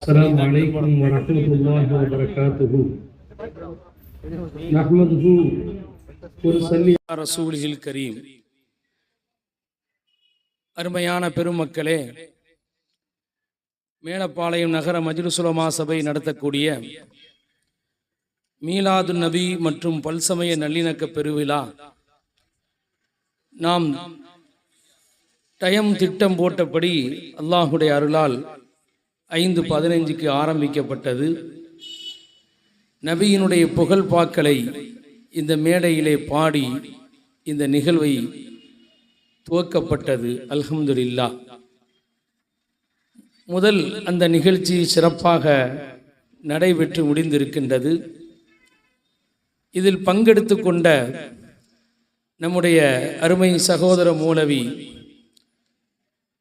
السلام عليكم ورحمة الله وبركاته نحمده ونصلي على رسوله الكريم. அருமையான பெருமக்களே, மேலப்பாளையம் நகர மஜ்லிஸ் உலமா சபை நடத்தக்கூடிய மீலாது நபி மற்றும் பல்சமய நல்லிணக்க பெருவிழா நாம் திட்டம் போட்டபடி அல்லாஹுடைய அருளால் 5:15 ஆரம்பிக்கப்பட்டது. நபியினுடைய புகழ்பாக்களை இந்த மேடையிலே பாடி இந்த நிகழ்வை துவக்கப்பட்டது. அல்ஹம்துலில்லாஹ். முதல் அந்த நிகழ்ச்சி சிறப்பாக நடைபெற்று முடிந்திருக்கின்றது. இதில் பங்கெடுத்து கொண்ட நம்முடைய அருமை சகோதர மௌலவி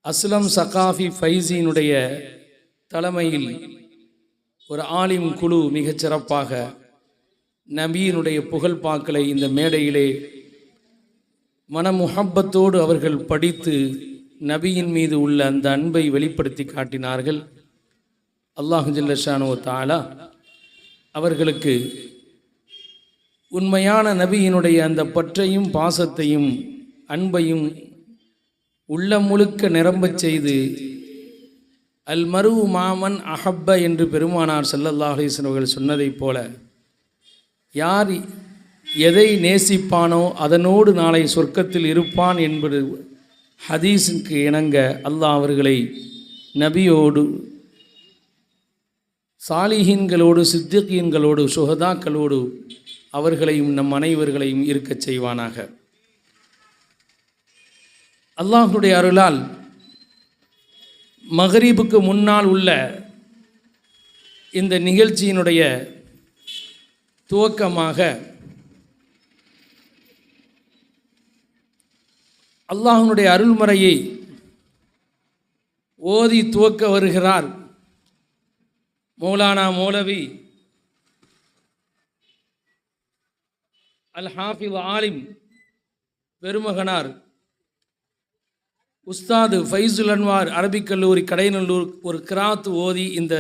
அஸ்லம் சகாஃபி ஃபைசியினுடைய தலைமையில் ஒரு ஆலிம் குழு மிகச் சிறப்பாக நபியினுடைய புகழ்பாக்களை இந்த மேடையிலே மனமுஹப்பத்தோடு அவர்கள் படித்து நபியின் மீது உள்ள அந்த அன்பை வெளிப்படுத்தி காட்டினார்கள். அல்லாஹு ஜல்ல ஷானு தஆலா அவர்களுக்கு உண்மையான நபியினுடைய அந்த பற்றையும் பாசத்தையும் அன்பையும் உள்ளம் முழுக்க நிரம்பச் செய்து அல் மரு மாமன் அஹப்ப என்று பெருமானார் ஸல்லல்லாஹு அலைஹி வஸல்லம் அவர்கள் சொன்னதைப் போல யார் எதை நேசிப்பானோ அதனோடு நாளை சொர்க்கத்தில் இருப்பான் என்பது ஹதீஸுக்கு இணங்க அல்லாஹ் அவர்களை நபியோடு சாலிஹீன்களோடு சித்திகீன்களோடு சுஹதாக்களோடு அவர்களையும் நம் அனைவர்களையும் இருக்கச் செய்வானாக. அல்லாஹுடைய அருளால் மகரிபுக்கு முன்னால் உள்ள இந்த நிகழ்ச்சியினுடைய துவக்கமாக அல்லாஹ்வுடைய அருள்மறையை ஓதி துவக்க வருகிறார் மௌலானா மௌலவி அல் ஹாஃபிஸ் ஆலிம் பெருமகனார் உஸ்தாது ஃபைசுல் அன்வார் அரபிக் கல்லூரி கடைநல்லூர் ஒரு கிராத் ஓதி இந்த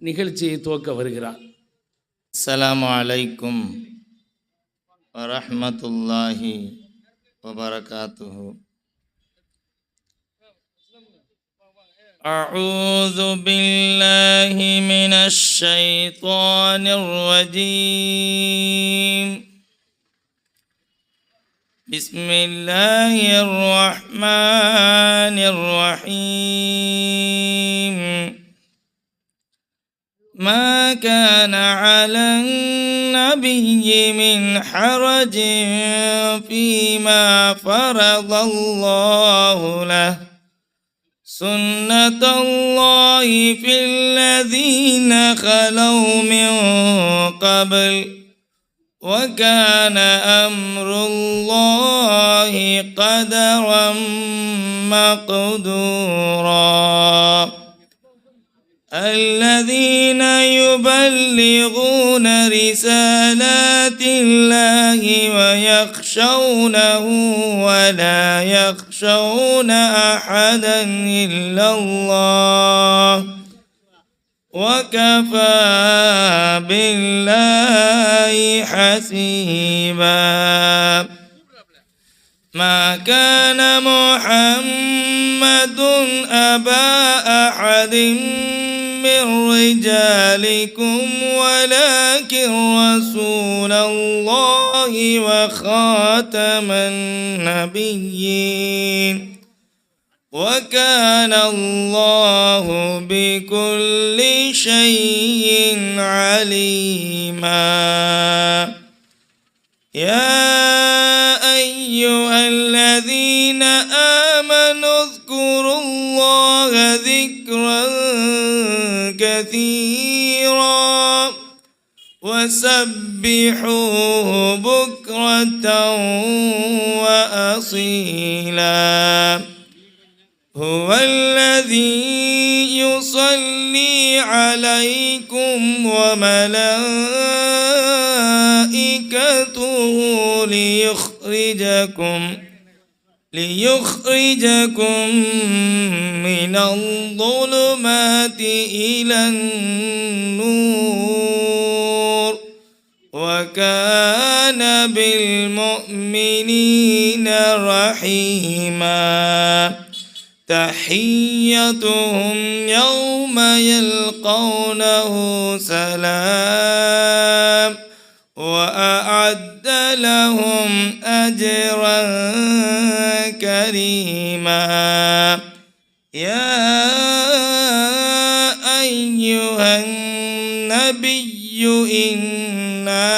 நிகழ்ச்சியை துவக்க வருகிறார். அஸ்ஸலாமு அலைக்கும் வரஹ்மத்துல்லாஹி வபரகாத்துஹு. அஊது பில்லாஹி மினஷ் ஷைத்தானிர் ரஜீம். بسم الله الرحمن الرحيم. ما كان على النبي من حرج فيما فرض الله له سنة الله في الذين خلوا من قبل وكان أمر الله قدرا مقدورا. الذين يبلغون رسالات الله ويخشونه ولا يخشون أحدا إلا الله وكفى بالله حسيبا. ما كان محمد أبا أحد من رجالكم ولكن رسول الله وخاتم النبيين وكان الله بكل شيء عليما. يا أيها الذين آمنوا اذكروا الله ذكرا كثيرا وسبحوه بكرة وأصيلا. هو الذي يصلي عليكم وملائكته ليخرجكم من الظلمات إلى النور وكان بالمؤمنين رحيما تحيتهم يوم يلقونه سلام وأعد لهم أجرا كريما يا أيها النبي إنا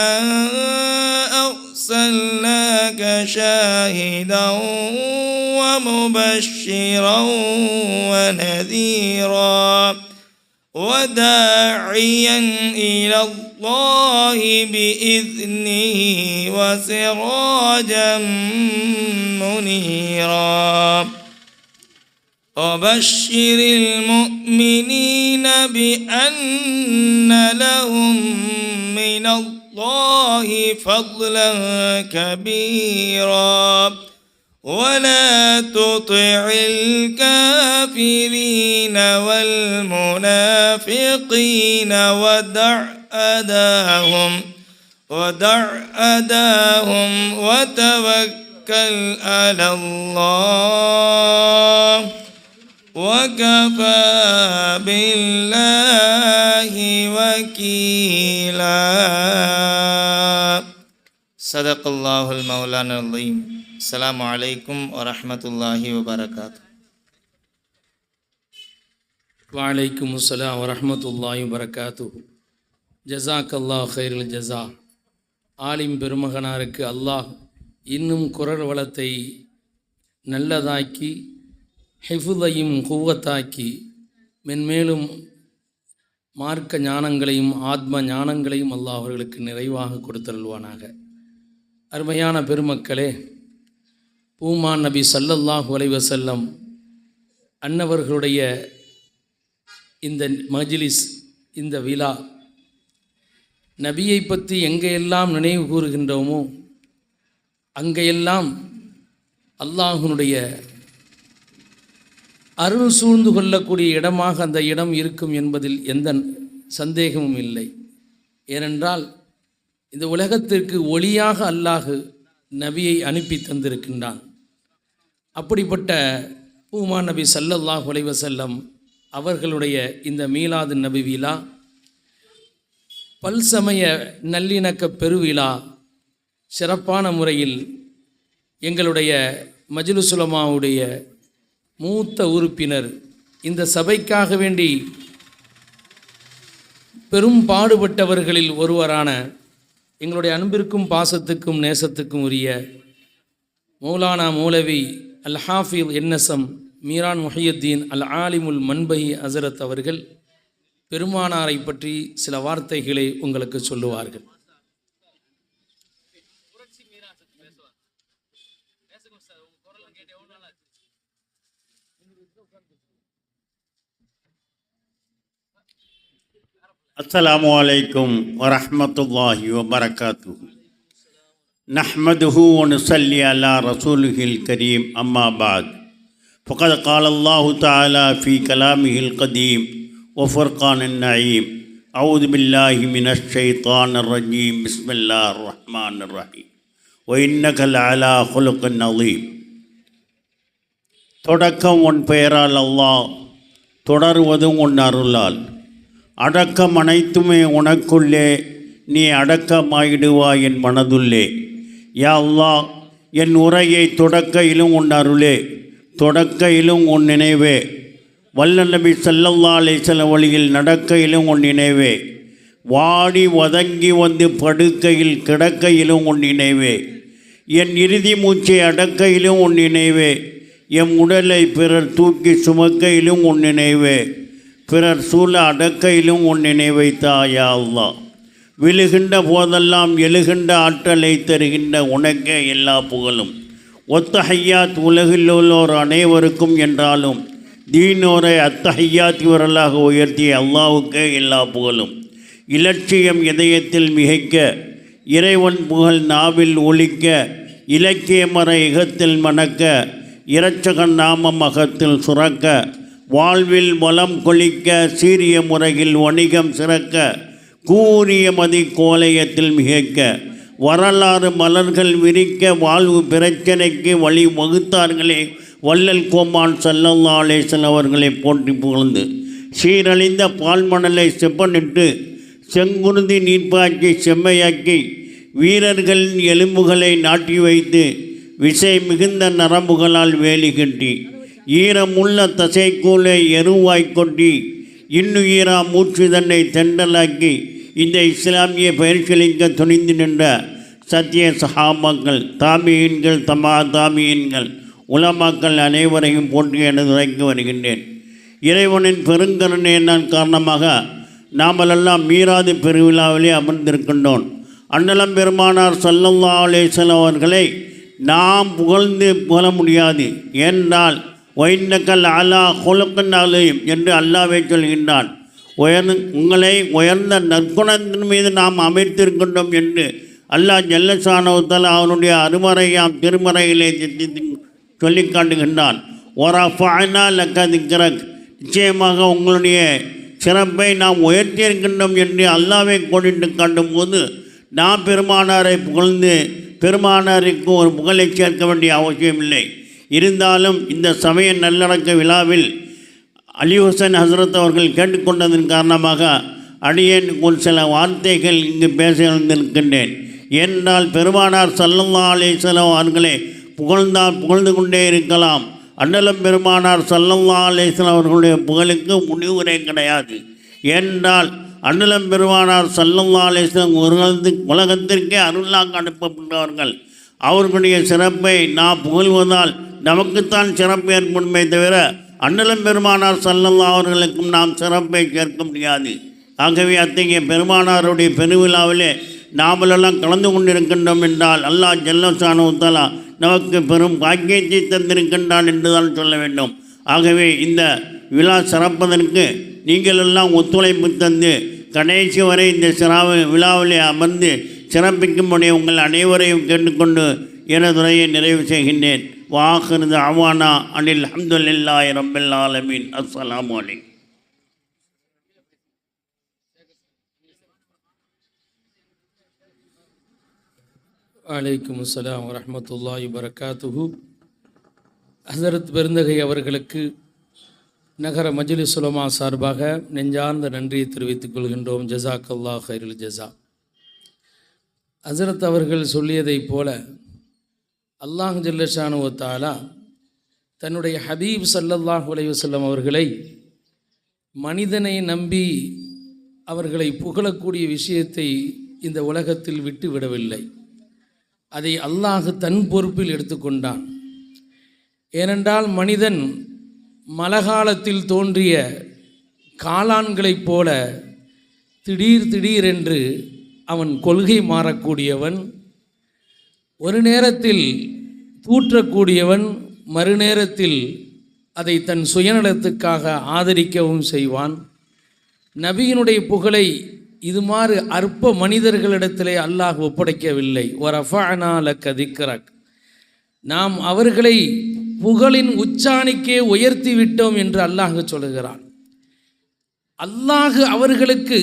أرسلناك شاهدا ومبشرا ونذيرا وداعيا إلى الله بإذنه وسراجا منيرا وبشر المؤمنين بأن لهم من الله فضلا كبيرا ولا تطع الكافرين والمنافقين ودع أداهم وتوكل على الله وكفى بالله وكيلا صدق الله المولانا العظيم السلام عليكم ورحمة الله وبركاته வலைக்கும் அஸ்ஸலாம் வரஹ்மத்துல்லாஹி வபரகாத்துஹு. ஜஸாக் அல்லாஹ் ஹைருல் ஜஸா. ஆலிம் பெருமகனாருக்கு அல்லாஹ் இன்னும் குரல் வளத்தை நல்லதாக்கி ஹிஃபுதையும் குவத்தாக்கி மென்மேலும் மார்க்க ஞானங்களையும் ஆத்ம ஞானங்களையும் அல்லாஹ் அவர்களுக்கு நிறைவாக கொடுத்தருள்வானாக. அருமையான பெருமக்களே, பூமான் நபி ஸல்லல்லாஹு அலைஹி வஸல்லம் அன்னவர்களுடைய இந்த மஜ்லிஸ், இந்த விழா, நபியை பற்றி எங்கெல்லாம் நினைவு கூறுகின்றோமோ அங்கெல்லாம் அல்லாஹ்வுடைய அருள் சூழ்ந்து கொள்ளக்கூடிய இடமாக அந்த இடம் இருக்கும் என்பதில் எந்த சந்தேகமும் இல்லை. ஏனென்றால் இந்த உலகத்திற்கு ஒளியாக அல்லாஹ் நபியை அனுப்பி தந்திருக்கின்றான். அப்படிப்பட்ட பூமான் நபி ஸல்லல்லாஹு அலைஹி வஸல்லம் அவர்களுடைய இந்த மீலாது நபி விழா பல்சமய நல்லிணக்க பெருவிழா சிறப்பான முறையில் எங்களுடைய மஜ்லிஸ் உலமாவுடைய மூத்த உறுப்பினர், இந்த சபைக்காக வேண்டி பெரும் பாடுபட்டவர்களில் ஒருவரான எங்களுடைய அன்பிற்கும் பாசத்துக்கும் நேசத்துக்கும் உரிய மௌலானா மௌலவி அல் ஹாஃபில் என்எஸ்எம் மீரான் முஹியுத்தீன் அல் ஆலிமுல் மன்பஹி ஹஸரத் அவர்கள் பெருமானாரை பற்றி சில வார்த்தைகளை உங்களுக்கு சொல்லுவார்கள். அஸ்ஸலாமு அலைக்கும் வரஹ்மத்துல்லாஹி வபரகாத்துஹு. நஹ்மதுஹு வ நுஸல்லி அலா ரசூலிஹில் கரீம். அம்மா பாத். ஃபகத் கால அல்லாஹு தஆலா ஃபீ கலாமிஹில் கதீம் வ ஃபுர்கானின் நஈம். அஊது பில்லாஹி மினஷ் ஷைத்தானிர் ரஜீம். பிஸ்மில்லாஹிர் ரஹ்மானிர் ரஹீம். வ இன்னக லஅலா குலுகின் அதீம். தொடக்கம் உன் பெயரால் அல்லாஹ், தொடர்வதும் உன் அருளால். அடக்கம் அனைத்துமே உனக்குள்ளே, நீ அடக்கமாயிடுவாய் என் மனதுள்ளே. யா அல்லாஹ், என் உரையை தொடக்கையிலும் உன் அருளே, தொடக்கையிலும் உன் நினைவே. வல்ல நபி ஸல்லல்லாஹு அலைஹி வஸல்லம் வழியில் நடக்கையிலும் உன் நினைவே. வாடி வதங்கி வந்து படுக்கையில் கிடக்கையிலும் உன் நினைவே. என் இறுதி மூச்சை அடக்கையிலும் உன் நினைவே. எம் உடலை பிறர் தூக்கி சுமக்கையிலும் உன் நினைவே. பிறர் சூழ அடக்கையிலும் உன் நினைவைத்தாயா அல்லாஹ். விழுகின்ற போதெல்லாம் எழுகின்ற ஆற்றலை தருகின்ற உனக்கே எல்லா புகழும். ஒத்தஹையாத் உலகில் உள்ளோர் அனைவருக்கும் என்றாலும் தீனோரை அத்தஹையாத் விரலாக உயர்த்திய அல்லாஹ்வுக்கே எல்லா புகழும். இலட்சியம் இதயத்தில் மிகைக்க, இறைவன் புகழ் நாவில் ஒலிக்க, இலக்கிய மர இகத்தில் மணக்க, இரட்சகன் நாமம் அகத்தில் சுரக்க, வாழ்வில் வளம் கொளிக்க, சீரிய முறையில் வணிகம் சிறக்க, கூறிய மதி கோலயத்தில் மிகைக்க, வரலாறு மலர்கள் விரிக்க, வாழ்வு பிரச்சனைக்கு வழி வகுத்தார்களே வள்ளல் கோமான் ஸல்லல்லாஹு அலைஹி வஸல்லம் அவர்களை போற்றி புகழ்ந்து, சீரழிந்த பால்மணலை செப்பனிட்டு செங்குருந்தி நீர்ப்பாய்ச்சி செம்மையாக்கி, வீரர்களின் எலும்புகளை நாட்டி வைத்து, விசை மிகுந்த நரம்புகளால் வேலி கட்டி, ஈரமுள்ள தசைக்கூலை எருவாய் கொட்டி, இன்னுயிரா மூச்சு தன்னை தெண்டலாக்கி, இந்த இஸ்லாமிய பயிற்சியளிக்க துணிந்து நின்ற சத்திய சஹாபாக்கள், தாமியீன்கள், தாமியீன்கள், உலமாக்கள் அனைவரையும் போற்றி எனது உரைக்கு வருகின்றேன். இறைவனின் பெருங்கருணையினால் காரணமாக நாமெல்லாம் மீராது பெருவிழாவிலே அமர்ந்திருக்கின்றோம். அண்ணலம் பெருமானார் ஸல்லல்லாஹு அலைஹி வஸல்லம் அவர்களை நாம் புகழ முடியாது. ஏனென்றால் ஒயின்னக்கல் அலா ஹுலுகின் அலீம் என்று அல்லாஹ்வே சொல்கின்றான். உங்களை உயர்ந்த நற்குணத்தின் மீது நாம் அமைத்திருக்கின்றோம் என்று அல்லாஹ் ஜல்லஷானஹு தஆலா அவனுடைய அருமறையாம் திருமறையிலே சொல்லி காட்டுகின்றான். வரஃபஅனா லக திக்ரக், நிச்சயமாக உங்களுடைய சிறப்பை நாம் உயர்த்தியிருக்கின்றோம் என்று அல்லாஹ்வை கோடிட்டு காட்டும் போது நாம் பெருமானாரை புகழ்ந்து பெருமானாருக்கு ஒரு புகழை சேர்க்க வேண்டிய அவசியமில்லை. இருந்தாலும் இந்த சமய நல்லடக்க விழாவில் அலி ஹுசைன் ஹசரத் அவர்கள் கேட்டுக்கொண்டதன் காரணமாக அடியேன் ஒரு சில வார்த்தைகள் இங்கு பேச இருக்கின்றேன். ஏனென்றால் பெருமானார் ஸல்லல்லாஹு அலைஹி வஸல்லம் அவர்களை புகழ்ந்து கொண்டே இருக்கலாம். அண்ணலம் பெருமானார் ஸல்லல்லாஹு அலைஹி வஸல்லம் அவர்களுடைய புகழுக்கு முடிவுரை கிடையாது. ஏனென்றால் அண்ணலம் பெருமானார் ஸல்லல்லாஹு அலைஹி வஸல்லம் உலகத்திற்கே அருளாக அனுப்பப்பட்டவர்கள். அவர்களுடைய சிறப்பை நாம் புகழ்வதால் நமக்குத்தான் சிறப்பு ஏற்படுமே தவிர அண்ணலம் பெருமானார் ஸல்லல்லாஹு அவர்களுக்கும் நாம் சிறப்பை சேர்க்க முடியாது. ஆகவே அத்தகைய பெருமானாருடைய பெருவிழாவிலே நாமெல்லாம் கலந்து கொண்டிருக்கின்றோம் என்றால் அல்லாஹ் ஜல்லஷானஹு தஆலா நமக்கு பெரும் பாக்கியத்தை தந்திருக்கின்றான் என்றுதான் சொல்ல வேண்டும். ஆகவே இந்த விழா சிறப்பதற்கு நீங்கள் எல்லாம் ஒத்துழைப்பு தந்து கடைசி வரை இந்த விழாவிலே அமர்ந்து சிறப்பிக்கும்படி உங்கள் அனைவரையும் கேட்டுக்கொண்டு எனது உரையை நிறைவு செய்கின்றேன். வாஹிரு தஅவானா அனில் ஹம்துலில்லாஹி ரப்பில் ஆலமீன். அஸ்ஸலாமு அலைக்கும். வலைக்கும் அஸ்ஸலாம் வரஹ்மத்துல்லாஹி வபரகாத்துஹு. ஹஸரத் பெருந்தகை அவர்களுக்கு நகர மஜ்லிஸ் உலமா சார்பாக நெஞ்சார்ந்த நன்றியை தெரிவித்துக் கொள்கின்றோம். ஜஸாக்கல்லாஹ் ஹைருல் ஜஸா. ஹஸரத் அவர்கள் சொல்லியதைப் போல அல்லாஹ் ஜல்லஷானஹு வ தஆலா தன்னுடைய ஹபீப் ஸல்லல்லாஹு அலைஹி வஸல்லம் அவர்களை மனிதனை நம்பி அவர்களை புகழக்கூடிய விஷயத்தை இந்த உலகத்தில் விட்டு விடவில்லை. அதை அல்லாஹ் தன் பொறுப்பில் எடுத்துக்கொண்டான். ஏனென்றால் மனிதன் மழகாலத்தில் தோன்றிய காளான்களைப் போல திடீரென்று அவன் கொள்கை மாறக்கூடியவன், ஒரு நேரத்தில் தூற்றக்கூடியவன், மறுநேரத்தில் அதை தன் சுயநலத்துக்காக ஆதரிக்கவும் செய்வான். நபியினுடைய புகழை இதுமாறு அற்ப மனிதர்களிடத்திலே அல்லாஹ் ஒப்படைக்கவில்லை. வரஃபஅனா லக திக்ரக், நாம் அவர்களை புகழின் உச்சாணிக்கே உயர்த்தி விட்டோம் என்று அல்லாஹ் சொல்லுகிறான். அல்லாஹ் அவர்களுக்கு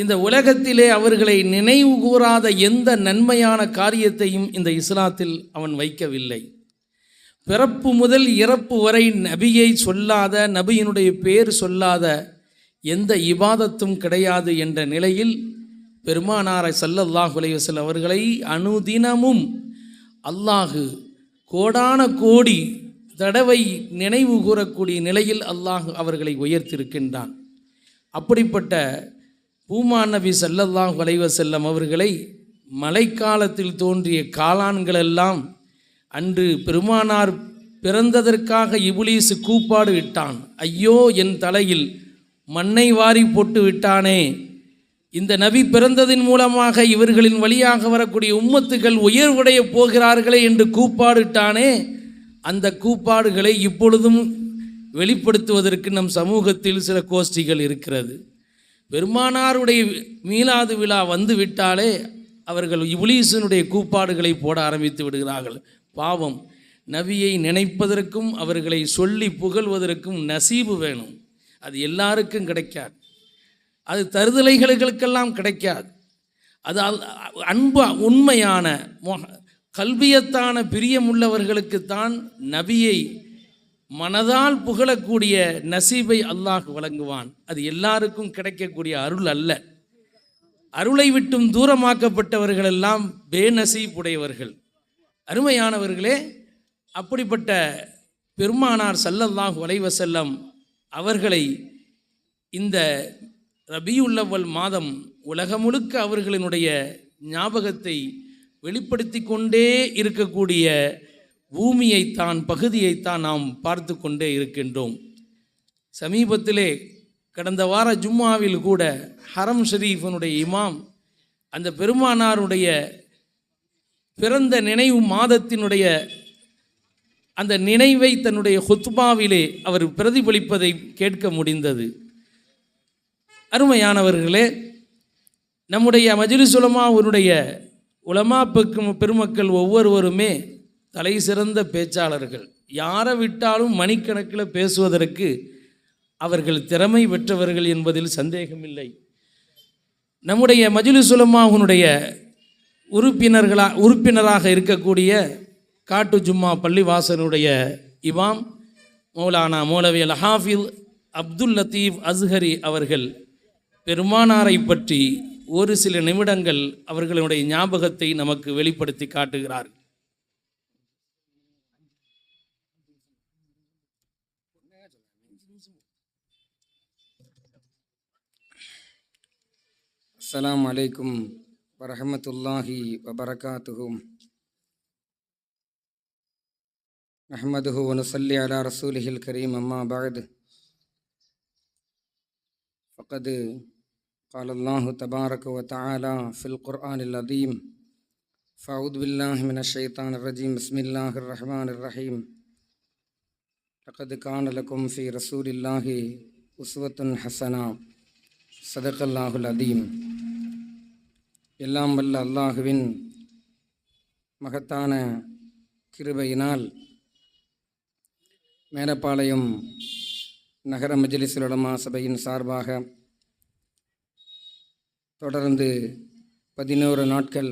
இந்த உலகத்திலே அவர்களை நினைவு கூறாத எந்த நன்மையான காரியத்தையும் இந்த இஸ்லாத்தில் அவன் வைக்கவில்லை. பிறப்பு முதல் இறப்பு வரை நபியை சொல்லாத, நபியினுடைய பேர் சொல்லாத எந்த இபாதத்தும் கிடையாது என்ற நிலையில் பெருமானாரை ஸல்லல்லாஹு அலைஹி வஸல்லம் அவர்களை அனுதினமும் அல்லாஹ் கோடான கோடி தடவை நினைவு கூறக்கூடிய நிலையில் அல்லாஹ் அவர்களை உயர்த்தியிருக்கின்றான். அப்படிப்பட்ட பூமா நபி ஸல்லல்லாஹு அலைஹி வஸல்லம் அவர்களை மழைக்காலத்தில் தோன்றிய காளான்களெல்லாம் அன்று பெருமானார் பிறந்ததற்காக இப்லீஸ் கூப்பாடு விட்டான். ஐயோ, என் தலையில் மண்ணை வாரி போட்டு விட்டானே, இந்த நபி பிறந்ததின் மூலமாக இவர்களின் வழியாக வரக்கூடிய உம்மத்துகள் உயர்வுடைய போகிறார்களே என்று கூப்பாடிட்டானே. அந்த கூப்பாடுகளை இப்பொழுதும் வெளிப்படுத்துவதற்கு நம் சமூகத்தில் சில கோஷ்டிகள் இருக்கிறது. பெருமானாருடைய மீலாது விழா வந்து விட்டாலே அவர்கள் இப்லீஸினுடைய கூப்பாடுகளை போட ஆரம்பித்து விடுகிறார்கள். பாவம், நபியை நினைப்பதற்கும் அவர்களை சொல்லி புகழ்வதற்கும் நசீபு வேணும். அது எல்லாருக்கும் கிடைக்காது. அது தருதலைகளுக்கெல்லாம் கிடைக்காது. அது அன்பு உண்மையான கல்வியத்தான பிரியமுள்ளவர்களுக்குத்தான் நபியை மனதால் புகழக்கூடிய நசீபை அல்லாஹ் வழங்குவான். அது எல்லாருக்கும் கிடைக்கக்கூடிய அருள் அல்ல. அருளை விட்டும் தூரமாக்கப்பட்டவர்களெல்லாம் பேநசீப் உடையவர்கள். அருமையானவர்களே, அப்படிப்பட்ட பெருமானார் ஸல்லல்லாஹு அலைஹி வஸல்லம் அவர்களை இந்த ரபியுல் அவ்வல் மாதம் உலகம் முழுக்க அவர்களினுடைய ஞாபகத்தை வெளிப்படுத்தி கொண்டே இருக்கக்கூடிய பூமியைத்தான், பகுதியைத்தான் நாம் பார்த்து கொண்டே இருக்கின்றோம். சமீபத்திலே கடந்த வார ஜும்மாவில் கூட ஹரம் ஷரீஃபனுடைய இமாம் அந்த பெருமானாருடைய பிறந்த நினைவு மாதத்தினுடைய அந்த நினைவை தன்னுடைய ஹுத்பாவிலே அவர் பிரதிபலிப்பதை கேட்க முடிந்தது. அருமையானவர்களே, நம்முடைய மஜ்லிஸ் உலமாவுடைய உலமா பெருமக்கள் ஒவ்வொருவருமே தலை சிறந்த பேச்சாளர்கள். யாரை விட்டாலும் மணிக்கணக்கில் பேசுவதற்கு அவர்கள் திறமை பெற்றவர்கள் என்பதில் சந்தேகமில்லை. நம்முடைய மஜ்லிஸ் உலமாவுடைய உறுப்பினராக இருக்கக்கூடிய காட்டு ஜும்மா பள்ளிவாசனுடைய இமாம் மௌலானா மௌலவி அல் ஹாஃபிஸ் அப்துல் லத்தீஃப் அஸ்ஹரி அவர்கள் பெருமானாரை பற்றி ஒரு சில நிமிடங்கள் அவர்களுடைய ஞாபகத்தை நமக்கு வெளிப்படுத்தி காட்டுகிறார். அஸ்ஸலாமு அலைக்கும் வரஹ்மத்துல்லாஹி வபரகாத்துஹு. நஹ்மதுஹு வ நுஸல்லி அலா ரசூலிஹில் கரீம். அம்மா பஅத். ஃபகத் قال الله تبارك وتعالى في القرآن العظيم فأعوذ بالله من الشيطان الرجيم بسم الله الرحمن الرحيم لقد كان لكم في رسول الله أسوة حسنة صدق الله العظيم. எல்லாம் வல்ல அல்லாஹுவின் மகத்தான கிருபையினால் மேலப்பாளையம் நகர மஜ்லிஸுல் உலமா சபையின் சார்பாக தொடர்ந்து 11 நாட்கள்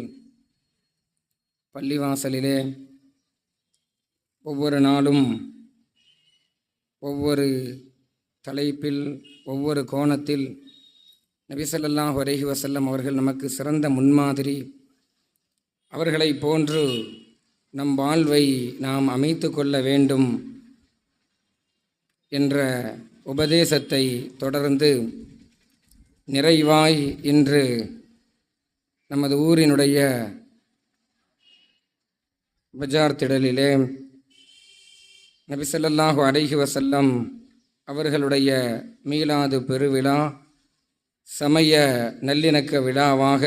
பள்ளிவாசலிலே ஒவ்வொரு நாளும் ஒவ்வொரு தலைப்பில் ஒவ்வொரு கோணத்தில் நபி ஸல்லல்லாஹு அலைஹி வஸல்லம் அவர்கள் நமக்கு சிறந்த முன்மாதிரி. அவர்களை போன்று நம் வாழ்வை நாம் அமைத்து கொள்ள வேண்டும் என்ற உபதேசத்தை தொடர்ந்து நிறைவாய் இன்று நமது ஊரினுடைய பஜார் திடலிலே நபி ஸல்லல்லாஹு அலைஹி வஸல்லம் அவர்களுடைய மீலாது பெருவிழா சமய நல்லிணக்க விழாவாக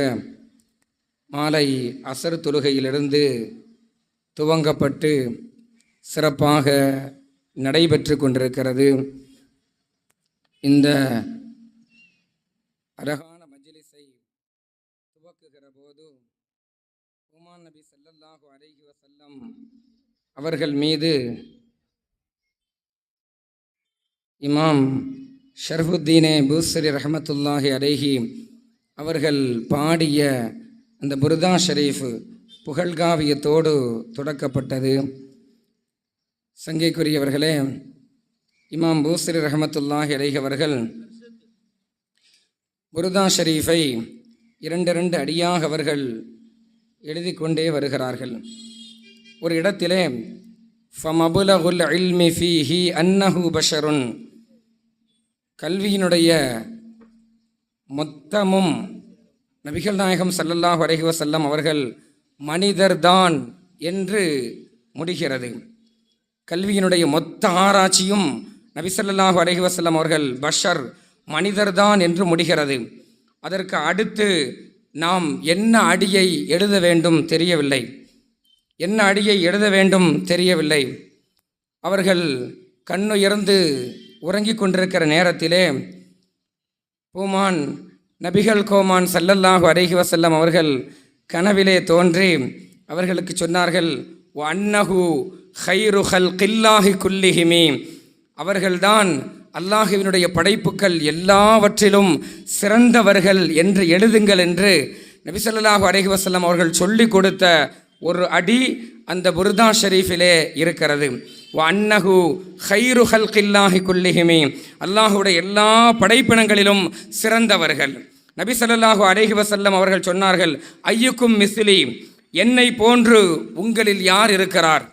மாலை அசர் தொழுகையிலிருந்து துவங்கப்பட்டு சிறப்பாக நடைபெற்று கொண்டிருக்கிறது. இந்த அழகான மஜ்லிஸை துவக்குகிற போது உமான் நபி ஸல்லல்லாஹு அலைஹி வஸல்லம் அவர்கள் மீது இமாம் ஷர்ஃபுத்தீனே பூஸ்ரி ரஹமத்துல்லாஹி அலைஹி அவர்கள் பாடிய அந்த புர்தா ஷரீஃப் புகழ்காவியத்தோடு தொடக்கப்பட்டது. சங்கைக்குரியவர்களே, இமாம் பூஸ்ரி ரஹமத்துல்லாஹி அலைஹி அவர்கள் புர்தா ஷரீஃபை 2 அடியாக அவர்கள் எழுதி கொண்டே வருகிறார்கள். ஒரு இடத்திலே ஃபமபுலகுல் இல்மி ஃபீஹி அன்னஹு பஷருன், கல்வியினுடைய மொத்தமும் நபிகள் நாயகம் ஸல்லல்லாஹு அலைஹி வஸல்லம் அவர்கள் மனிதர்தான் என்று முடிகிறது. கல்வியினுடைய மொத்த ஆராய்ச்சியும் நபி ஸல்லல்லாஹு அலைஹி வஸல்லம் அவர்கள் பஷர், மனிதர்தான் என்று முடிகிறது. அதற்கு அடுத்து நாம் என்ன அடியை எழுத வேண்டும் தெரியவில்லை, என்ன அடியை எழுத வேண்டும் தெரியவில்லை. அவர்கள் கண்ணுயர்ந்து உறங்கிக் கொண்டிருக்கிற நேரத்திலே பூமான் நபிகள் கோமான் ஸல்லல்லாஹு அலைஹி வஸல்லம் அவர்கள் கனவிலே தோன்றி அவர்களுக்கு சொன்னார்கள், அன்னஹு ஹைரு ஹல்கில்லாஹி குல்லிஹிமி, அவர்கள்தான் அல்லாஹுவினுடைய படைப்புக்கள் எல்லாவற்றிலும் சிறந்தவர்கள் என்று எழுதுங்கள் என்று நபி ஸல்லல்லாஹு அலைஹி வஸல்லம் அவர்கள் சொல்லி கொடுத்த ஒரு அடி அந்த புர்தா ஷரீஃபிலே இருக்கிறது. வ அன்னஹு ஹைரு ஹல்கில்லாஹி குல்லிஹிமி, அல்லாஹுடைய எல்லா படைப்பினங்களிலும் சிறந்தவர்கள். நபி ஸல்லல்லாஹு அலைஹி வஸல்லம் அவர்கள் சொன்னார்கள், ஐயுக்கும் மிஸ்லி, என்னை போன்று உங்களில் யார் இருக்கிறார்?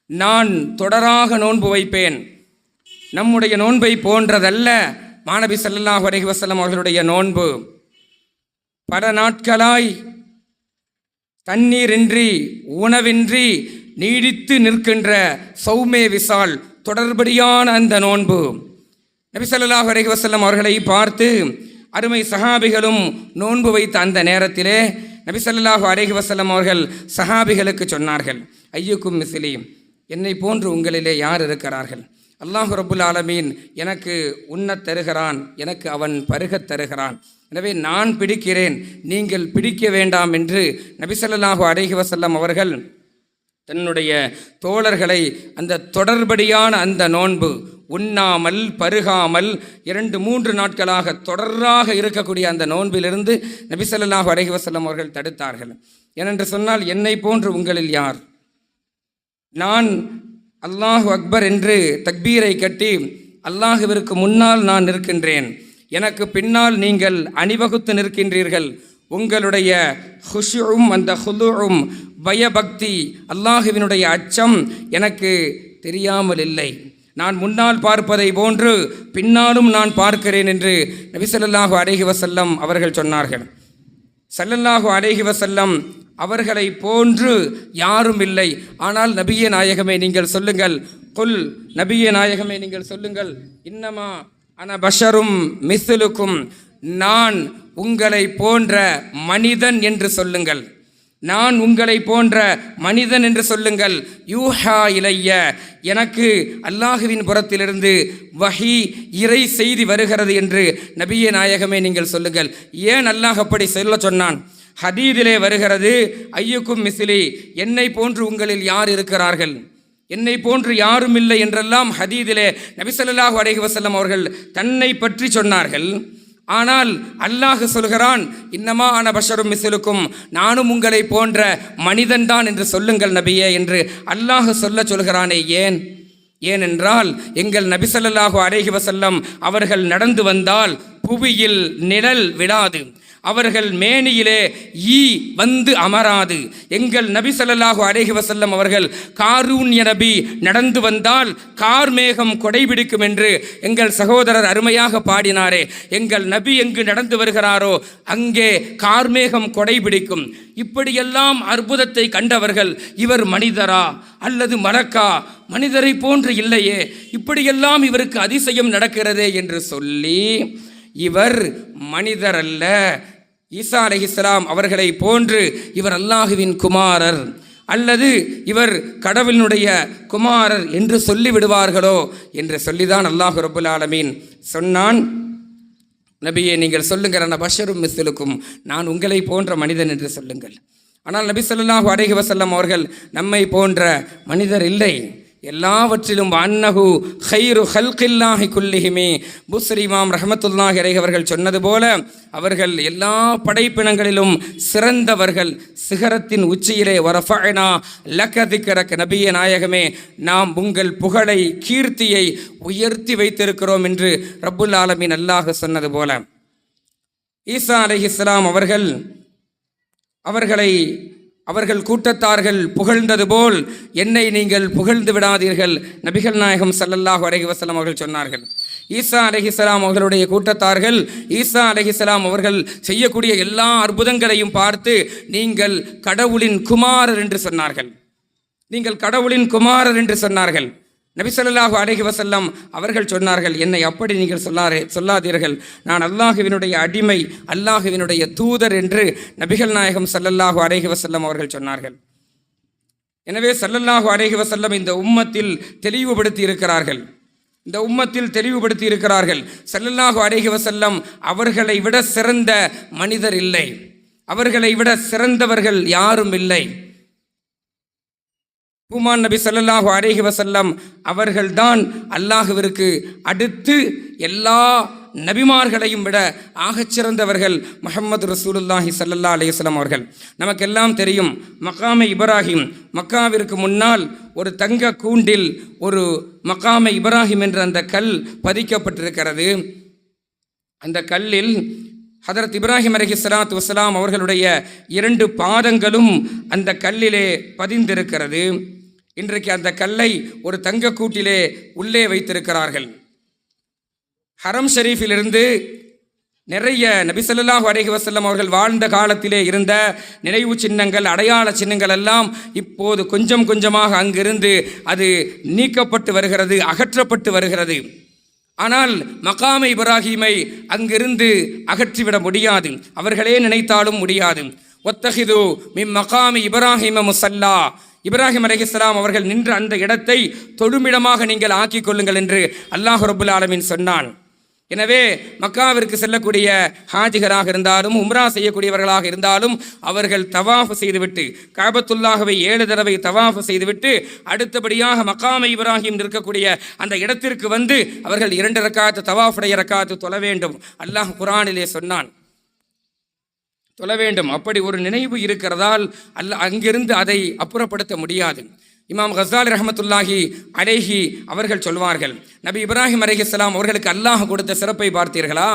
நான் தொடராக நோன்பு வைப்பேன். நம்முடைய நோன்பை போன்றதல்ல மாநபி ஸல்லல்லாஹு அலைஹி வஸல்லம் அவர்களுடைய நோன்பு. பல நாட்களாய் தண்ணீரின்றி உணவின்றி நீடித்து நிற்கின்ற சௌமே விசால் தொடர்படியான அந்த நோன்பு. நபி ஸல்லல்லாஹு அலைஹி வஸல்லம் அவர்களை பார்த்து அருமை சஹாபிகளும் நோன்பு வைத்த அந்த நேரத்திலே நபி ஸல்லல்லாஹு அலைஹி வஸல்லம் அவர்கள் சஹாபிகளுக்கு சொன்னார்கள், ஐயுக்கும் மிஸ்லி, என்னை போன்று உங்களிலே யார் இருக்கிறார்கள்? அல்லாஹு ரப்புல் ஆலமீன் எனக்கு உண்ணத் தருகிறான், எனக்கு அவன் பருகத் தருகிறான். எனவே நான் பிடிக்கிறேன், நீங்கள் பிடிக்க வேண்டாம் என்று நபி ஸல்லல்லாஹு அலைஹி வஸல்லம் அவர்கள் தன்னுடைய தோழர்களை அந்த தொடர்படியான அந்த நோன்பு, உண்ணாமல் பருகாமல் 2-3 நாட்களாக தொடராக இருக்கக்கூடிய அந்த நோன்பிலிருந்து நபி ஸல்லல்லாஹு அலைஹி வஸல்லம் அவர்கள் தடுத்தார்கள். ஏனென்று சொன்னால், என்னை போன்று உங்களில் யார்? நான் அல்லாஹு அக்பர் என்று தக்பீரை கட்டி அல்லாஹுவிற்கு முன்னால் நான் நிற்கின்றேன், எனக்கு பின்னால் நீங்கள் அணிவகுத்து நிற்கின்றீர்கள். உங்களுடைய ஹுஷுவும் அந்த ஹுதுவும் பயபக்தி அல்லாஹுவினுடைய அச்சம் எனக்கு தெரியாமல் இல்லை. நான் முன்னால் பார்ப்பதை போன்று பின்னாலும் நான் பார்க்கிறேன் என்று நபி ஸல்லல்லாஹு அலைஹி வஸல்லம் அவர்கள் சொன்னார்கள். ஸல்லல்லாஹு அலைஹி வஸல்லம் அவர்களை போன்று யாரும் இல்லை. ஆனால் நபியே நாயகமே நீங்கள் சொல்லுங்கள், குல், நபியே நாயகமே நீங்கள் சொல்லுங்கள், இன்னமா அன பஷரும் மிஸ்லுக்கும், நான் உங்களை போன்ற மனிதன் என்று சொல்லுங்கள், நான் உங்களை போன்ற மனிதன் என்று சொல்லுங்கள். யூஹா இலைய, எனக்கு அல்லாஹுவின் புறத்திலிருந்து வஹி இறை செய்தி வருகிறது என்று நபியே நாயகமே நீங்கள் சொல்லுங்கள். ஏன் அல்லாஹ் அப்படி சொல்ல சொன்னான்? ஹதீதிலே வருகிறது, ஐயுக்கும் மிஸ்லி, என்னை போன்று உங்களில் யார் இருக்கிறார்கள்? என்னை போன்று யாரும் இல்லை என்றெல்லாம் ஹதீதிலே நபி ஸல்லல்லாஹு அலைஹி வஸல்லம் அவர்கள் தன்னை பற்றி சொன்னார்கள். ஆனால் அல்லாஹ் சொல்கிறான், இன்னமா அன பஷரும் மிஸ்லுக்கும், நானும் உங்களை போன்ற மனிதன்தான் என்று சொல்லுங்கள் நபியே என்று அல்லாஹ் சொல்கிறானே. ஏனென்றால் எங்கள் நபி ஸல்லல்லாஹு அலைஹி வஸல்லம் அவர்கள் நடந்து வந்தால் புவியில் நிழல் விடாது, அவர்கள் மேனியிலே ஈ வந்து அமராது. எங்கள் நபி ஸல்லல்லாஹு அலைஹி வஸல்லம் அவர்கள் காரூன்ய நபி நடந்து வந்தால் கார்மேகம் கொடைபிடிக்கும் என்று எங்கள் சகோதரர் அருமையாக பாடினாரே. எங்கள் நபி எங்கு நடந்து வருகிறாரோ அங்கே கார்மேகம் கொடைபிடிக்கும். இப்படியெல்லாம் அற்புதத்தை கண்டவர்கள், இவர் மனிதரா அல்லது மலக்கா? மனிதரை போன்று இல்லையே, இப்படியெல்லாம் இவருக்கு அதிசயம் நடக்கிறதே என்று சொல்லி, இவர் மனிதர் அல்ல, ஈசா அலைஹிஸ்ஸலாம் அவர்களை போன்று இவர் அல்லாஹுவின் குமாரர் அல்லது இவர் கடவுளினுடைய குமாரர் என்று சொல்லிவிடுவார்களோ என்று சொல்லிதான் அல்லாஹு ரப்புல் ஆலமீன் சொன்னான், நபியே நீங்கள் சொல்லுங்கள், அன பஷரும் மிஸ்லுக்கும், நான் உங்களை போன்ற மனிதன் என்று சொல்லுங்கள். ஆனால் நபி ஸல்லல்லாஹு அலைஹி வஸல்லம் அவர்கள் நம்மை போன்ற மனிதர் இல்லை, எல்லாவற்றிலும் அன்னஹு ஹைரு ஹல்கில்லாஹி குல்லிஹிமி. புஸ்ரி இமாம் ரஹ்மத்துல்லாஹி அலைஹி அவர்கள் சொன்னது போல அவர்கள் எல்லா படைப்பினங்களிலும் சிறந்தவர்கள். சிகரத்தின் உச்சியிலே வரஃபஅனா லக திக்ரக, நபியே நாயகமே நாம் உங்கள் புகழை கீர்த்தியை உயர்த்தி வைத்திருக்கிறோம் என்று ரப்புல் ஆலமீன் அல்லாஹ் சொன்னது போல ஈசா அலைஹிஸ்ஸலாம் அவர்கள் கூட்டத்தார்கள் புகழ்ந்தது போல் என்னை நீங்கள் புகழ்ந்து விடாதீர்கள். நபிகள் நாயகம் ஸல்லல்லாஹு அலைஹி வஸல்லம் அவர்கள் சொன்னார்கள். ஈசா அலைஹிஸ்ஸலாம் அவர்களுடைய கூட்டத்தார்கள் ஈசா அலைஹிஸ்ஸலாம் அவர்கள் செய்யக்கூடிய எல்லா அற்புதங்களையும் பார்த்து நீங்கள் கடவுளின் குமாரர் என்று சொன்னார்கள். நீங்கள் கடவுளின் குமாரர் என்று சொன்னார்கள். நபி ஸல்லல்லாஹு அலைஹி வஸல்லம் அவர்கள் சொன்னார்கள், என்னை அப்படி நீங்கள் சொல்லாதீர்கள், நான் அல்லாஹுவினுடைய அடிமை, அல்லாஹுவினுடைய தூதர் என்று நபிகள் நாயகம் ஸல்லல்லாஹு அலைஹி வஸல்லம் அவர்கள் சொன்னார்கள். எனவே ஸல்லல்லாஹு அலைஹி வஸல்லம் இந்த உம்மத்தில் தெளிவுபடுத்தி இருக்கிறார்கள். ஸல்லல்லாஹு அலைஹி வஸல்லம் அவர்களை விட சிறந்த மனிதர் இல்லை, அவர்களை விட சிறந்தவர்கள் யாரும் இல்லை. பூமான் நபி ஸல்லல்லாஹு அலைஹி வஸல்லம் அவர்கள்தான் அல்லாஹ்விற்கு அடுத்து எல்லா நபிமார்களையும் விட ஆகச்சிறந்தவர்கள் முஹம்மது ரசூலுல்லாஹி ஸல்லல்லாஹு அலைஹி வஸல்லம் அவர்கள். நமக்கெல்லாம் தெரியும், மகாமே இப்ராஹிம், மக்காவிற்கு முன்னால் ஒரு தங்க கூண்டில் ஒரு மகாமே இப்ராஹிம் என்ற அந்த கல் பதிக்கப்பட்டிருக்கிறது. அந்த கல்லில் ஹதரத் இப்ராஹிம் அலைஹிஸ்ஸலாத்து வஸ்ஸலாம் அவர்களுடைய 2 பாதங்களும் அந்த கல்லிலே பதிந்திருக்கிறது. இன்றைக்கு அந்த கல்லை ஒரு தங்க கூட்டிலே உள்ளே வைத்திருக்கிறார்கள். ஹரம் ஷரீஃபிலிருந்து நிறைய நபி ஸல்லல்லாஹு அலைஹி வஸல்லம் அவர்கள் வாழ்ந்த காலத்திலே இருந்த நினைவு சின்னங்கள், அடையாள சின்னங்கள் எல்லாம் இப்போது கொஞ்சம் கொஞ்சமாக அங்கிருந்து அது நீக்கப்பட்டு வருகிறது, அகற்றப்பட்டு வருகிறது. ஆனால் மகாமே இப்ராஹீமை அங்கிருந்து அகற்றிவிட முடியாது, அவர்களே நினைத்தாலும் முடியாது. ஒத்தஹிது மின் மகாமி இப்ராஹிம முஸல்லா, இப்ராஹிம் அலைஹிஸ்ஸலாம் அவர்கள் நின்ற அந்த இடத்தை தொழுமிடமாக நீங்கள் ஆக்கிக் கொள்ளுங்கள் என்று அல்லாஹ் ரப்புல் ஆலமீன் சொன்னான். எனவே மக்காவிற்கு செல்லக்கூடிய ஹாஜிகராக இருந்தாலும் உம்ரா செய்யக்கூடியவர்களாக இருந்தாலும் அவர்கள் தவாஃப் செய்துவிட்டு காபத்துல்லாஹவை 7 தடவை தவாஃப் செய்துவிட்டு அடுத்தபடியாக மகாமே இப்ராஹிம் இருக்கக்கூடிய அந்த இடத்திற்கு வந்து அவர்கள் 2 ரக்காத்து தவாஃபுடைய ரக்காத்து தொழ வேண்டும். அல்லாஹ் குர்ஆனிலே சொன்னான், தொழ வேண்டும். அப்படி ஒரு நினைவு இருக்கிறதால் அங்கிருந்து அதை அப்புறப்படுத்த முடியாது. இமாம் கஸாலி ரஹ்மத்துல்லாஹி அலைஹி அவர்கள் சொல்வார்கள், நபி இப்ராஹிம் அலைஹிஸ்ஸலாம் அவர்களுக்கு அல்லாஹ் கொடுத்த சிறப்பை பார்த்தீர்களா?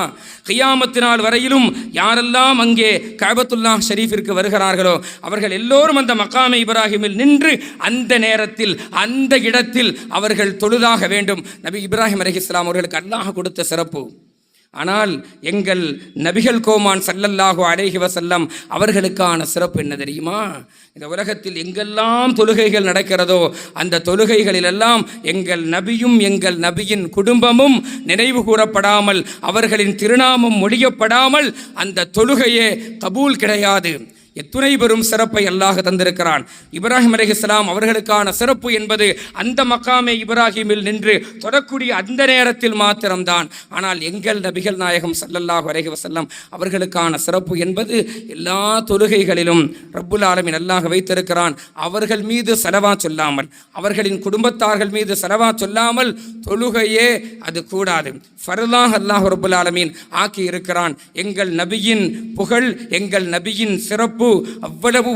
கியாமத்து நாள் வரையிலும் யாரெல்லாம் அங்கே கஅபத்துல்லாஹ் ஷரீஃபிற்கு வருகிறார்களோ அவர்கள் எல்லோரும் அந்த மகாமே இப்ராஹிமில் நின்று அந்த நேரத்தில் அந்த இடத்தில் அவர்கள் தொழுதாக வேண்டும். நபி இப்ராஹிம் அலைஹிஸ்ஸலாம் அவர்களுக்கு அல்லாஹ் கொடுத்த சிறப்பு. ஆனால் எங்கள் நபிகள் கோமான் ஸல்லல்லாஹு அலைஹி வஸல்லம் அவர்களுக்கான சிறப்பு என்ன தெரியுமா? இந்த உலகத்தில் எங்கெல்லாம் தொழுகைகள் நடக்கிறதோ அந்த தொழுகைகளிலெல்லாம் எங்கள் நபியும் எங்கள் நபியின் குடும்பமும் நினைவு கூறப்படாமல், அவர்களின் திருநாமம் மொழியப்படாமல் அந்த தொழுகையே கபூல் கிடையாது. எத்துணை பெரும் சிறப்பை அல்லாஹ் தந்திருக்கிறான். இப்ராஹிம் அலைஹிஸ்ஸலாம் அவர்களுக்கான சிறப்பு என்பது அந்த மக்காமே இப்ராஹிமில் நின்று தொடக்கூடிய அந்த நேரத்தில் மாத்திரம்தான். ஆனால் எங்கள் நபிகள் நாயகம் ஸல்லல்லாஹு அலைஹி வஸல்லம் அவர்களுக்கான சிறப்பு என்பது எல்லா தொழுகைகளிலும் ரப்புல் ஆலமீன் அல்லாஹ் வைத்திருக்கிறான். அவர்கள் மீது ஸலவாத் சொல்லாமல், அவர்களின் குடும்பத்தார்கள் மீது ஸலவாத் சொல்லாமல் தொழுகையே அது கூடாது. ஃபர்லாக அல்லாஹ் ரப்புல் ஆலமீன் ஆக்கி இருக்கிறான். எங்கள் நபியின் புகழ், எங்கள் நபியின் சிறப்பு அவ்வளவு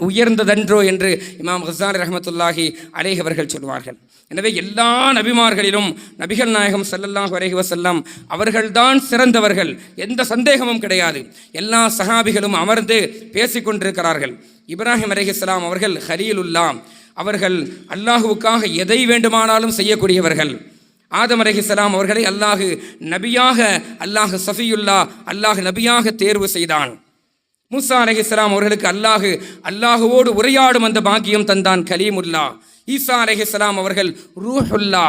உயர்ந்ததன்றோ என்று இமாம் கஸாலி ரஹ்மத்துல்லாஹி அலைஹி அவர்கள் சொல்வார்கள். எனவே எல்லா நபிமார்களிலும் நபிகள் நாயகம் ஸல்லல்லாஹு அலைஹி வஸல்லம் அவர்கள்தான் சிறந்தவர்கள், எந்த சந்தேகமும் கிடையாது. எல்லா சஹாபிகளும் அமர்ந்து பேசிக்கொண்டிருக்கிறார்கள். இப்ராஹிம் அலைஹிஸ்ஸலாம் அவர்கள் ஹலீலுல்லாஹ், அவர்கள் அல்லாஹுவுக்காக எதை வேண்டுமானாலும் செய்யக்கூடியவர்கள். ஆதம் அலைஹிஸ்ஸலாம் அவர்களை அல்லாஹ் நபியாக, அல்லாஹ் சஃபியுல்லா, அல்லாஹ் நபியாக தேர்வு செய்தான். மூசா அலைஹிஸ்ஸலாம் அவர்களுக்கு அல்லாஹுவோடு உரையாடும் அந்த பாக்கியம் தந்தான், கலீமுல்லா. ஈசா அலைஹிஸ்ஸலாம் அவர்கள் ரூஹுல்லா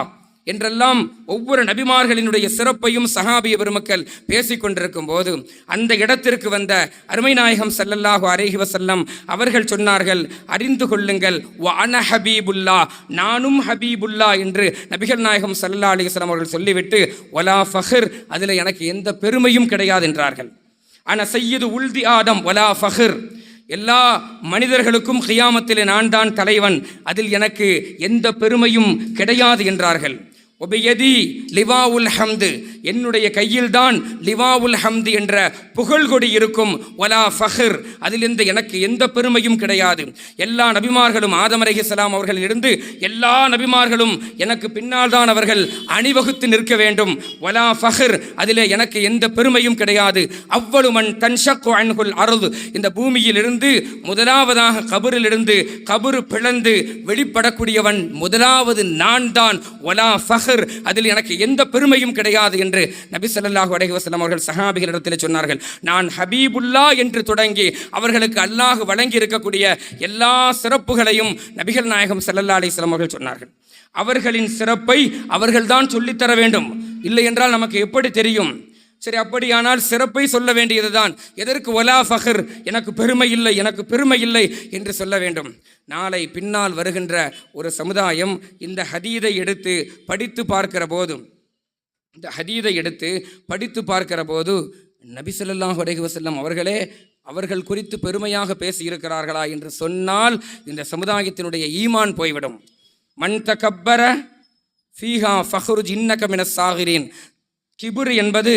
என்றெல்லாம் ஒவ்வொரு நபிமார்களினுடைய சிறப்பையும் சஹாபிய பெருமக்கள் பேசிக்கொண்டிருக்கும் போது அந்த இடத்திற்கு வந்த அருமை நாயகம் ஸல்லல்லாஹு அலைஹி வஸல்லம் அவர்கள் சொன்னார்கள், அறிந்து கொள்ளுங்கள், வஅன ஹபீபுல்லா, நானும் ஹபீபுல்லா என்று நபிகள் நாயகம் ஸல்லல்லாஹு அலைஹி வஸல்லம் அவர்கள் சொல்லிவிட்டு வலா ஃபஹர், அதில் எனக்கு எந்த பெருமையும் கிடையாது என்றார்கள். அன சய்யிது உல்தி ஆதம் வலா ஃபஹர், எல்லா மனிதர்களுக்கும் கியாமத்திலே நான் தான் தலைவன், அதில் எனக்கு எந்த பெருமையும் கிடையாது என்றார்கள். ஒபையதி லிவாவுல் ஹம்து, என்னுடைய கையில்தான் லிவாவுல் ஹம்து என்ற புகழ்கொடி இருக்கும். வலா ஃபஹர், அதிலிருந்து எனக்கு எந்த பெருமையும் கிடையாது. எல்லா நபிமார்களும் ஆதம் அலைஹிஸ்ஸலாம் அவர்களிலிருந்து எல்லா நபிமார்களும் எனக்கு பின்னால் தான் அவர்கள் அணிவகுத்து நிற்க வேண்டும். வலா ஃபஹர், அதிலே எனக்கு எந்த பெருமையும் கிடையாது. அவ்வளவு மன் தன்ஷக்கு அன்ஹுல் அர்து, இந்த பூமியிலிருந்து முதலாவதாக கபரிலிருந்து கபரு பிளந்து வெளிப்படக்கூடியவன் முதலாவது நான் தான். வலா ஃபஹர், அதில் எனக்கு எந்த பெருமையும் கிடையாது என்று நபி ஸல்லல்லாஹு அலைஹி வஸல்லம் அவர்கள் சஹாபிகளிடத்தில் சொன்னார்கள். நான் ஹபீபுல்லா என்று தொடங்கி அவர்களுக்கு அல்லாஹ் வழங்கி இருக்கக்கூடிய எல்லா சிறப்புகளையும் நபிகள் நாயகம் ஸல்லல்லாஹு அலைஹி வஸல்லம் அவர்கள் சொன்னார்கள். அவர்களின் சிறப்பை அவர்கள்தான் சொல்லித்தர வேண்டும், இல்லை என்றால் நமக்கு எப்படி தெரியும்? சரி, அப்படியானால் சிறப்பை சொல்ல வேண்டியதுதான். எதற்கு வலா ஃபஹர், எனக்கு பெருமை இல்லை, எனக்கு பெருமை இல்லை என்று சொல்ல வேண்டும்? நாளை பின்னால் வருகின்ற ஒரு சமுதாயம் இந்த ஹதீதை எடுத்து படித்து பார்க்கிற போது நபி ஸல்லல்லாஹு அலைஹி வஸல்லம் அவர்களே அவர்கள் குறித்து பெருமையாக பேசியிருக்கிறார்களா என்று சொன்னால் இந்த சமுதாயத்தினுடைய ஈமான் போய்விடும். மன் தகப்பர ஃபீஹா ஃபஹ்ருஜ் இன்னக மினஸ் சாகிரீன். கிபுர் என்பது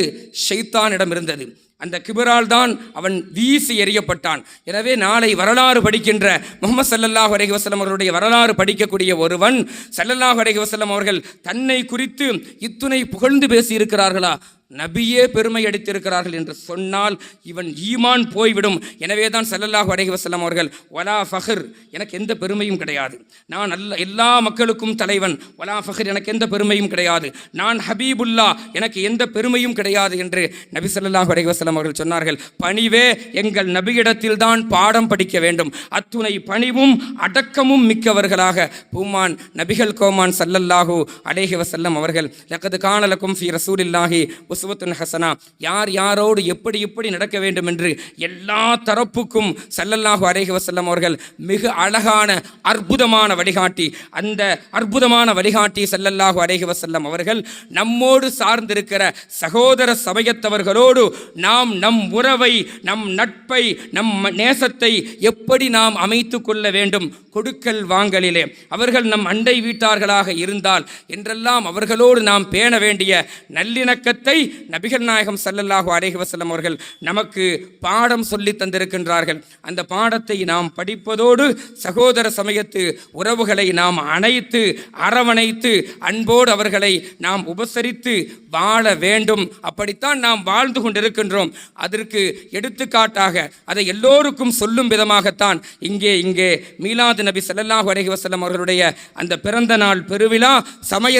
ஷைத்தானிடம் இருந்தது. அந்த கிபரால் தான் அவன் வீசி எறியப்பட்டான். எனவே நாளை வரலாறு படிக்கின்ற முஹம்மது ஸல்லல்லாஹு அலைஹி வஸல்லம் அவர்களுடைய வரலாறு படிக்கக்கூடிய ஒருவன் ஸல்லல்லாஹு அலைஹி வஸல்லம் அவர்கள் தன்னை குறித்து இத்துணை புகழ்ந்து பேசியிருக்கிறார்களா, நபியே பெருமை அடித்திருக்கிறார்கள் என்று சொன்னால் இவன் ஈமான் போய்விடும். எனவே தான் ஸல்லல்லாஹு அலைஹி வஸல்லம் அவர்கள் வலா ஃபஹர், எனக்கு எந்த பெருமையும் கிடையாது, நான் எல்லா மக்களுக்கும் தலைவன், வலா ஃபஹர், எனக்கு எந்த பெருமையும் கிடையாது, நான் ஹபீபுல்லா, எனக்கு எந்த பெருமையும் கிடையாது என்று நபி ஸல்லல்லாஹு அலைஹி வஸல்லம் அவர்கள் சொன்னார்கள். பணிவே எங்கள் நபியிடத்தில் தான் பாடம் படிக்க வேண்டும். அத்துணை பணிவும் அடக்கமும் மிக்கவர்களாக பூமான் நபிகள் கோமான் ஸல்லல்லாஹு அலைஹி வஸல்லம் அவர்கள் லக்கத் கான லக்கும் ஃபீ ரசூலில்லாஹி உஸ்வத்துன் ஹஸனா, யார் யாரோடு எப்படி எப்படி நடக்க வேண்டும் என்று எல்லா தரப்புக்கும் ஸல்லல்லாஹு அலைஹி வஸல்லம் அவர்கள் மிக அழகான அற்புதமான வழிகாட்டி. அந்த அற்புதமான வழிகாட்டி ஸல்லல்லாஹு அலைஹி வஸல்லம் அவர்கள் நம்மோடு சார்ந்திருக்கிற சகோதர சமயத்தவர்களோடு நாம் நம் உறவை, நம் நட்பை, நம் நேசத்தை எப்படி நாம் அமைத்து கொள்ள வேண்டும், கொடுக்கல் வாங்கலிலே அவர்கள் நம் அண்டை வீட்டார்களாக இருந்தால் என்றெல்லாம் அவர்களோடு நாம் பேண வேண்டிய நல்லிணக்கத்தை நபிகள் நாயகம் ஸல்லல்லாஹு அலைஹி வஸல்லம் அவர்கள் நமக்கு பாடம் சொல்லி தந்திருக்கின்றார்கள். அந்த பாடத்தை நாம் படிப்பதோடு சகோதர சமயத்து உறவுகளை நாம் அணைத்து அரவணைத்து அன்போடு அவர்களை நாம் உபசரித்து வாழ வேண்டும். அப்படித்தான் நாம் வாழ்ந்து கொண்டிருக்கின்றோம். அதற்கு எடுத்துக்காட்டாக அதை எல்லோருக்கும் சொல்லும் விதமாகத்தான் இங்கே மீலாது நபி ஸல்லல்லாஹு அலைஹி வஸல்லம் அவர்களுடைய அந்த பிறந்த நாள் பெருவிழா சமய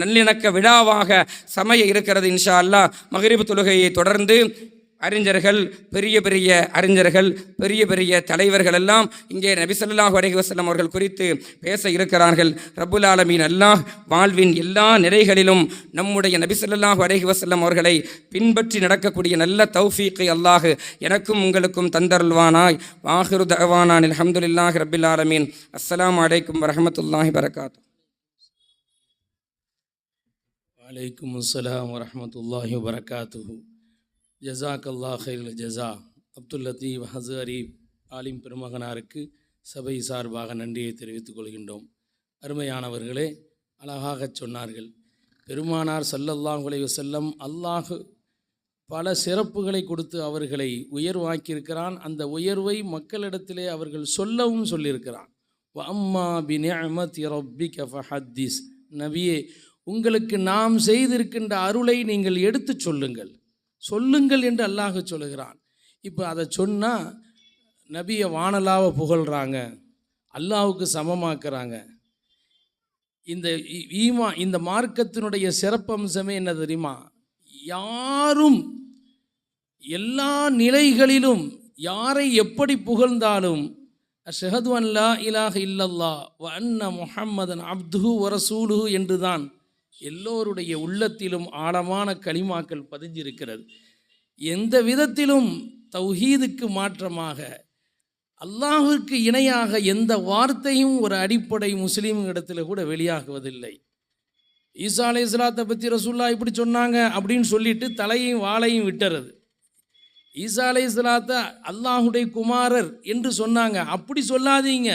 நல்லிணக்க விழாவாக சமய இருக்கிறது. இன்ஷா அல்லாஹ் மக்ரிப் தொழுகையை தொடர்ந்து அறிஞர்கள், பெரிய பெரிய அறிஞர்கள், பெரிய பெரிய தலைவர்கள் எல்லாம் இங்கே நபி ஸல்லல்லாஹு அலைஹி வஸல்லம் அவர்கள் குறித்து பேச இருக்கிறார்கள். ரப்புல் ஆலமீன் அல்லாஹ் வாழ்வின் எல்லா நிலைகளிலும் நம்முடைய நபி ஸல்லல்லாஹு அலைஹி வஸல்லம் அவர்களை பின்பற்றி நடக்கக்கூடிய நல்ல தௌஃபீக்கை அல்லாஹ் எனக்கும் உங்களுக்கும் தந்தருள்வானாய். ஆகிரு தஅவானா அல்ஹம்துலில்லாஹி ரப்பில் ஆலமீன். அஸ்ஸலாமு அலைக்கும் வரஹ்மத்துல்லாஹி வபரகாத்துஹு. வலைக்கும் அஸ்ஸலாம் வரஹ்மத்துல்லாஹி வபரகாத்துஹு. ஜஸாக்கல்லா ஹைருல் ஜஸா. அப்துல் லத்தீப் ஹஸாரி ஆலிம் பெருமகனாருக்கு சபை சார்பாக நன்றியை தெரிவித்துக் கொள்கின்றோம். அருமையானவர்களே, அழகாக சொன்னார்கள். பெருமானார் ஸல்லல்லாஹு அலைஹி வஸல்லம் அல்லாஹ் பல சிறப்புகளை கொடுத்து அவர்களை உயர்வாக்கியிருக்கிறான். அந்த உயர்வை மக்களிடத்திலே அவர்கள் சொல்லவும் சொல்லியிருக்கிறான். வ அம்மா பி நிஅமதி ரப்பிக ஃபஹத்திஸ். நபியே, உங்களுக்கு நாம் செய்திருக்கின்ற அருளை நீங்கள் எடுத்து சொல்லுங்கள் என்று அல்லாஹ் சொல்லுகிறான். இப்போ அதை சொன்னால் நபியை வானலாவை புகழ்கிறாங்க, அல்லாஹுக்கு சமமாக்குறாங்க. இந்த மார்க்கத்தினுடைய சிறப்பம்சமே என்ன தெரியுமா? யாரும் எல்லா நிலைகளிலும் யாரை எப்படி புகழ்ந்தாலும் அஷ்ஹது அன் லா இலாஹ இல்லல்லாஹ் வ அன்ன முஹம்மதன் அப்துஹு வ ரசூலுஹு என்றுதான் எல்லோருடைய உள்ளத்திலும் ஆழமான கலிமாக்கள் பதிஞ்சிருக்கிறது. எந்த விதத்திலும் தௌஹீதுக்கு மாற்றமாக அல்லாஹுக்கு இணையாக எந்த வார்த்தையும் ஒரு அடிப்படை முஸ்லீம் இடத்துல கூட வெளியாகுவதில்லை. ஈசா அலைஹிஸ்ஸலாத்தை பற்றி ரசூலுல்லாஹ் இப்படி சொன்னாங்க அப்படின்னு சொல்லிட்டு தலையும் வாளையும் விட்டுறது. ஈசா அலைஹிஸ்ஸலாத்தை அல்லாஹுடைய குமாரர் என்று சொன்னாங்க, அப்படி சொல்லாதீங்க,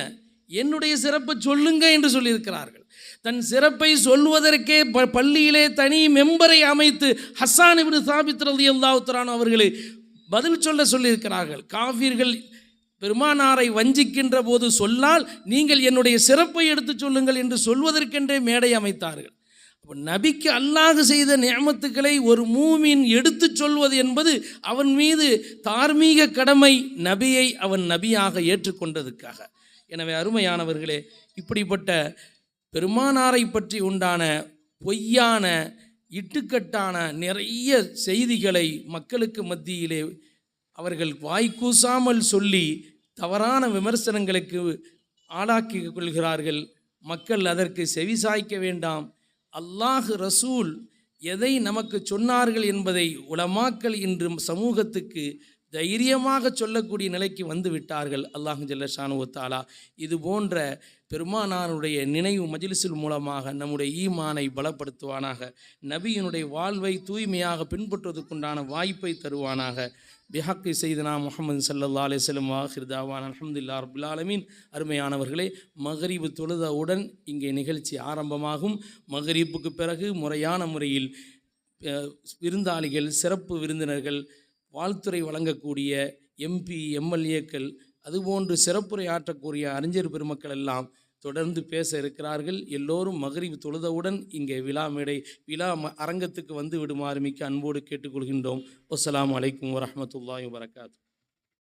என்னுடைய சிறப்பை சொல்லுங்க என்று சொல்லியிருக்கிறார்கள். தன் சிறப்பை சொல்வதற்கே பள்ளியிலே தனி மெம்பரை அமைத்து ஹஸ்ஸான் இப்னு சாபித் ரலியல்லாஹு தஆலா அவர்களை பதில் சொல்லியிருக்கிறார்கள். காஃபிர்கள் பெருமானாரை வஞ்சிக்கின்ற போது சொல்லால் நீங்கள் என்னுடைய சிறப்பை எடுத்து சொல்லுங்கள் என்று சொல்வதற்கென்றே மேடை அமைத்தார்கள். அப்போ நபிக்கு அல்லாஹ் செய்த நிஅமத்துக்களை ஒரு மூமின் எடுத்து சொல்வது என்பது அவன் மீது தார்மீக கடமை, நபியை அவன் நபியாக ஏற்றுக்கொண்டதுக்காக. எனவே அருமையானவர்களே, இப்படிப்பட்ட பெருமானாரை பற்றி உண்டான பொய்யான இட்டுக்கட்டான நிறைய செய்திகளை மக்களுக்கு மத்தியிலே அவர்கள் வாய்க்கூசாமல் சொல்லி தவறான விமர்சனங்களுக்கு ஆளாக்கி கொள்கிறார்கள். மக்கள் அதற்கு செவிசாய்க்க வேண்டாம். அல்லாஹ் ரசூல் எதை நமக்கு சொன்னார்கள் என்பதை உலமாக்கள் இன்று சமூகத்துக்கு தைரியமாக சொல்லக்கூடிய நிலைக்கு வந்து விட்டார்கள். அல்லாஹ் ஜல்ல ஷானுஹு தஆலா இது போன்ற பெருமானாருடைய நினைவு மஜ்லிஸில் மூலமாக நம்முடைய ஈமானை பலப்படுத்துவானாக. நபியினுடைய வாழ்வை தூய்மையாக பின்பற்றுவதற்குண்டான வாய்ப்பை தருவானாக. பிஹக்கி செய்தனா முஹம்மது ஸல்லல்லாஹு அலைஹி வஸல்லம் ஆகிர் தாவான் அல்ஹம்துலில்லாஹி ரப்பில் ஆலமீன். அருமையானவர்களே, மக்ரிபு தொழுதவுடன் இங்கே நிகழ்ச்சி ஆரம்பமாகும். மக்ரிபுக்கு பிறகு முறையான முறையில் விருந்தாளிகள், சிறப்பு விருந்தினர்கள், வாழ்த்துறை வழங்கக்கூடிய எம்பி, எம்எல்ஏக்கள், அதுபோன்று சிறப்புரை ஆற்றக்கூடிய அறிஞர் பெருமக்கள் எல்லாம் தொடர்ந்து பேச இருக்கிறார்கள். எல்லோரும் மக்ரிப் தொழுதவுடன் இங்கே விழா அரங்கத்துக்கு வந்து விடுமாறு மிக்க அன்போடு கேட்டுக்கொள்கின்றோம். அஸ்ஸலாமு அலைக்கும் வரஹ்மத்துல்லாஹி வபரகாத்துஹு.